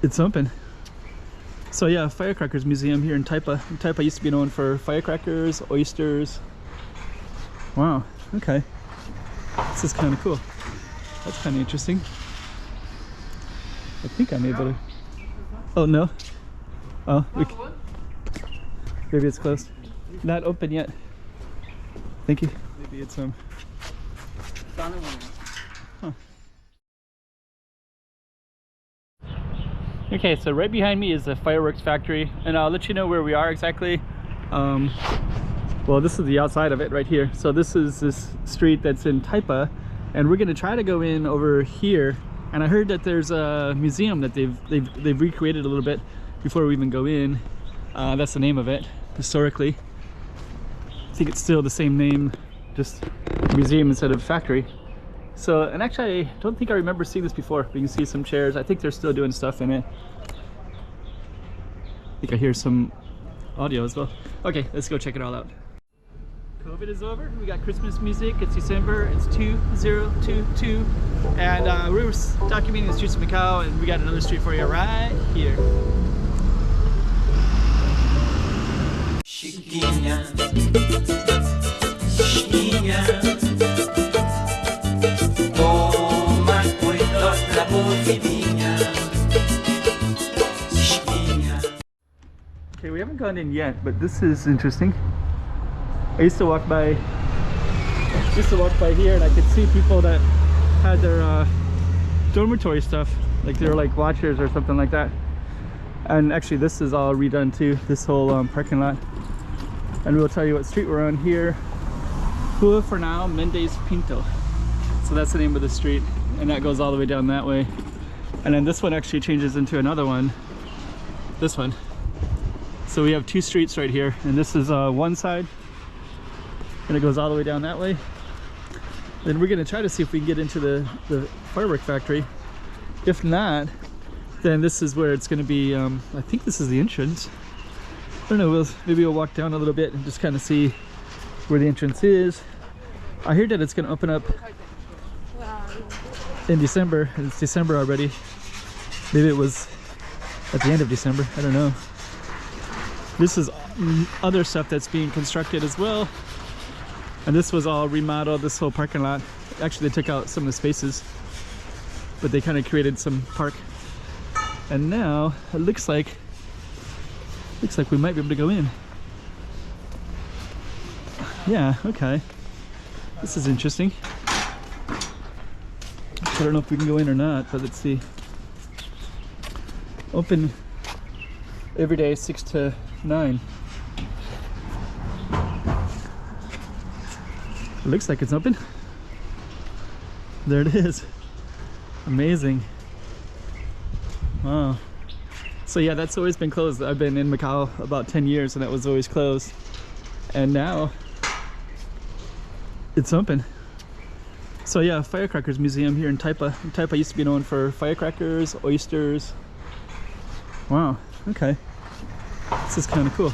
It's open. So yeah, Firecrackers Museum here in Taipa. Taipa used to be known for firecrackers, oysters. Wow, okay. This is kind of cool. That's kind of interesting. I think I'm able to... Oh, no? Oh, maybe it's closed. Not open yet. Thank you. Maybe it's Huh. Okay, so right behind me is the fireworks factory, and I'll let you know where we are exactly. Well, this is the outside of it right here. So this is this street that's in Taipa, and we're gonna try to go in over here. And I heard that there's a museum that they've recreated a little bit before we even go in. That's the name of it historically. I think it's still the same name, just museum instead of factory. So, and actually I don't think I remember seeing this before. You can see some chairs. I think they're still doing stuff in it. I think I hear some audio as well. Okay, let's go check it all out. COVID is over. We got Christmas music. It's December. It's 2022, and we were documenting the streets of Macau, and we got another street for you right here. Chiquinha, chiquinha, toma cuidado da movidinha, chiquinha. Okay, we haven't gone in yet, but this is interesting. I used to walk by here, and I could see people that had their dormitory stuff, like they were like watchers or something like that. And actually this is all redone too, this whole parking lot. And we'll tell you what street we're on here. Rua Fernão Mendes Pinto. So that's the name of the street, and that goes all the way down that way. And then this one actually changes into another one, this one. So we have two streets right here, and this is one side, and it goes all the way down that way. Then we're gonna try to see if we can get into the firework factory. If not, then this is where it's gonna be. I think this is the entrance. I don't know, maybe we'll walk down a little bit and just kind of see where the entrance is. I heard that it's gonna open up in December, and it's December already. Maybe it was at the end of December, I don't know. This is other stuff that's being constructed as well. And this was all remodeled, this whole parking lot. Actually, they took out some of the spaces, but they kind of created some park. And now it looks like we might be able to go in. Yeah, okay. This is interesting. I don't know if we can go in or not, but let's see. Open every day 6 to 9. It looks like it's open. There it is. Amazing. Wow. So yeah, that's always been closed. I've been in Macau about 10 years, and that was always closed. And now it's open. So yeah, Firecrackers Museum here in Taipa. Taipa used to be known for firecrackers, oysters. Wow, okay. This is kind of cool.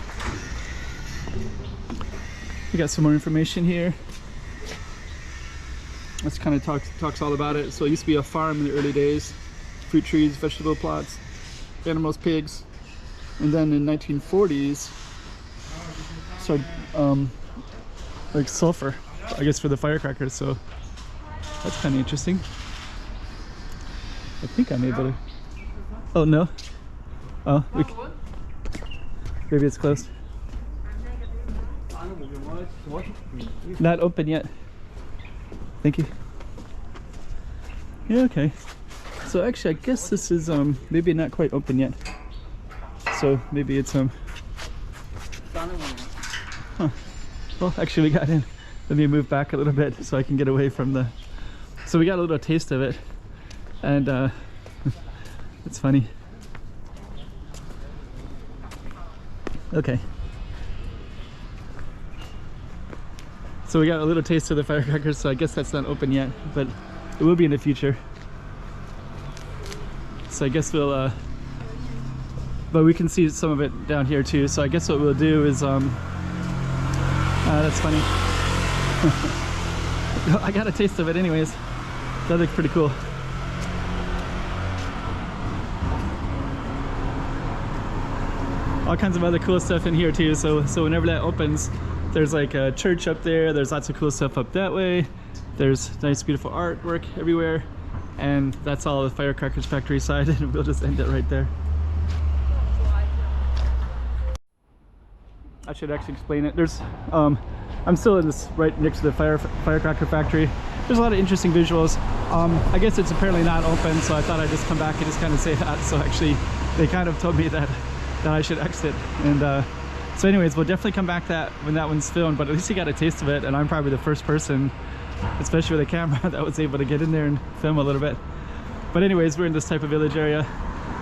We got some more information here. This kind of talks all about it. So it used to be a farm in the early days. Fruit trees, vegetable plots, animals, pigs. And then in 1940s, started like sulfur, I guess, for the firecrackers. So that's kind of interesting. I think I'm able to... Oh, no? Oh, maybe it's closed. Not open yet. Thank you. Yeah, okay. So actually, I guess this is maybe not quite open yet. So maybe it's Huh. Well, actually, we got in. Let me move back a little bit so I can get away from the... So we got a little taste of it, and it's funny. Okay. So we got a little taste of the firecrackers, so I guess that's not open yet, but it will be in the future. So I guess we'll, but we can see some of it down here too. So I guess what we'll do is, that's funny. I got a taste of it anyways. That looks pretty cool. all kinds of other cool stuff in here too. So whenever that opens, there's like a church up there. There's lots of cool stuff up that way. There's nice, beautiful artwork everywhere. And that's all the Firecrackers factory side, and we'll just end it right there. I should actually explain it. There's, I'm still in this right next to the firecracker factory. There's a lot of interesting visuals. I guess it's apparently not open, so I thought I'd just come back and just kind of say that. So actually, they kind of told me that I should exit. And so anyways, we'll definitely come back when that one's filmed, but at least you got a taste of it, and I'm probably the first person, especially with a camera, that was able to get in there and film a little bit. But anyways, we're in this type of village area,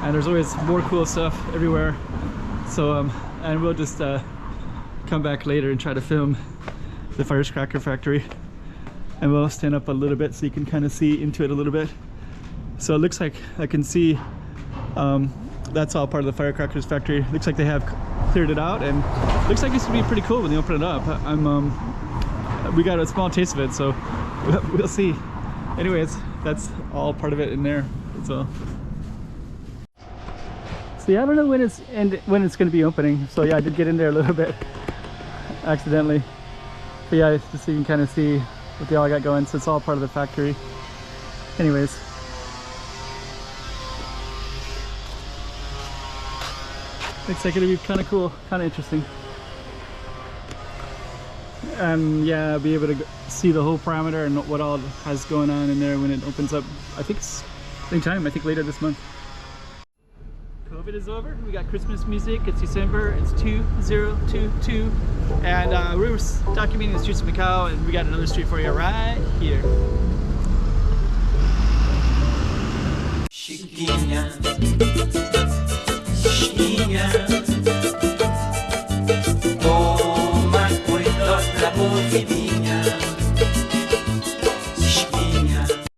and there's always more cool stuff everywhere. So, and we'll just come back later and try to film the firecracker factory. And we'll stand up a little bit so you can kind of see into it a little bit. So it looks like I can see that's all part of the Firecrackers factory. Looks like they have cleared it out, and looks like it's gonna be pretty cool when they open it up. We got a small taste of it, so we'll see. Anyways, that's all part of it in there as well. So yeah, I don't know when it's gonna be opening. So yeah, I did get in there a little bit accidentally. But yeah, just so you can kind of see what they all got going. So it's all part of the factory. Anyways. Looks like it'll be kind of cool, kind of interesting. And yeah, I'll be able to see the whole parameter and what all has going on in there when it opens up. I think it's same time, I think later this month. COVID is over. We got Christmas music. It's December. It's 2022. And we're documenting the streets of Macau, and we got another street for you right here. Chiquinha, Chiquinha, toma cuidado da bovidinha.